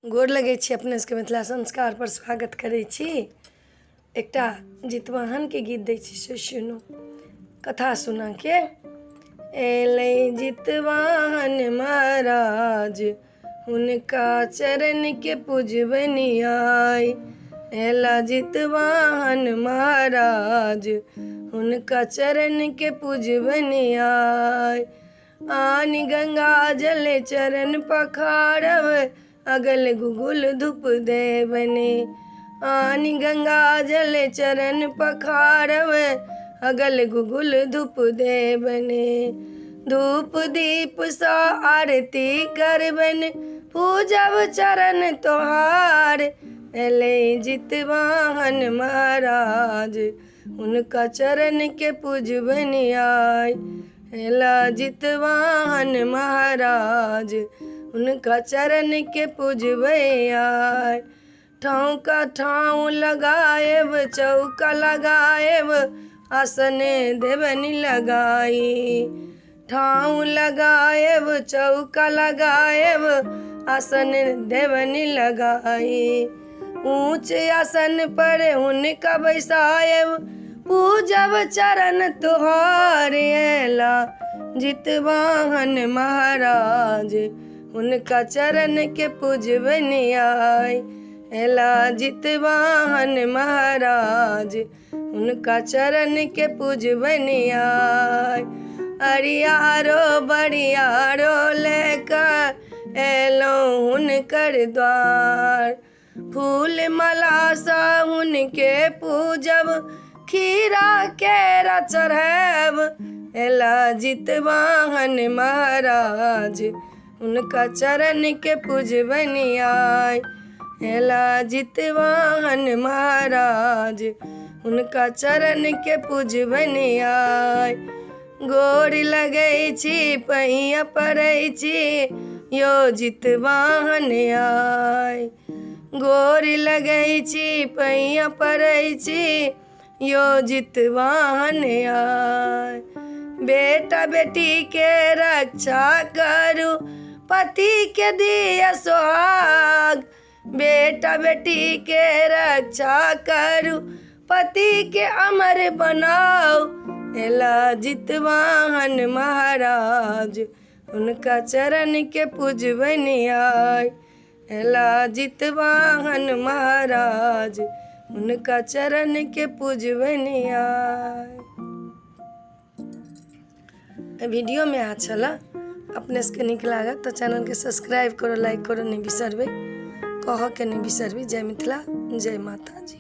गोर लगै छी अपने सबके मिथिला संस्कार पर स्वागत करै छी। एकटा जितवाहन के गीत दै छी से सुनू, कथा सुना के। एलै जितवाहन महाराज हुनका चरण के पूजबनि आय। एला जितवाहन महाराज हुनका चरण के पूजबनि आय। आनि गंगा जल चरण पखारब अगल गुगुल धूप देबनि। आनि गंगा जल चरण पखारब अगल गुगुल धूप देबनि। धूप दीप सा आरती करबनि पूजब चरण तोहार। एलै जितवाहन महाराज हुनका चरण के पूजबनि आय। एला जितवाहन महाराज हुनका चरण के पूजबै आय। ठाव का ठाव लगाएब चौका लगाएब आसन देबनि लगाई। ठाव लगाएब चौका लगाएब आसन देबनि लगाई। ऊंच आसन पर हुनका बैसाएब पूजब चरण तुहार। एला जितवाहन महाराज हुनका चरण के पूजबनि आय। एला जितवाहन महाराज हुनका चरण के पूजबनि आय। अरियारो बरियारो लेकर एलौं हुनकर द्वार। फूल माला सा हुनके पूजब खीरा केरा चढ़ाब। एला जितवाहन महाराज हुनका चरण के पूजबनि आय। एला जितवाहन महाराज हुनका चरण के पूजबनि आय। गोर लगै छी पैया पड़ै छी यो जितवाहन आय। गोर लगै छी पैया पड़ै छी यो जितवाहन आय। बेटा बेटी के रक्षा करू पति के दिया सुहाग। बेटा बेटी के रक्षा करू पति के अमर बनाओ। एला जितवाहन महाराज हुनका चरण के पूजबनि आय। एला जितवाहन महाराज हुनका चरण के पूजबनि आय। वीडियो में अच्छा ला अपने सबके नीक लागत तो चैनल के सब्सक्राइब करो, लाइक करो नहीं बिसरबै, कह के नहीं बिसरबै। जय मिथिला, जय माता जी।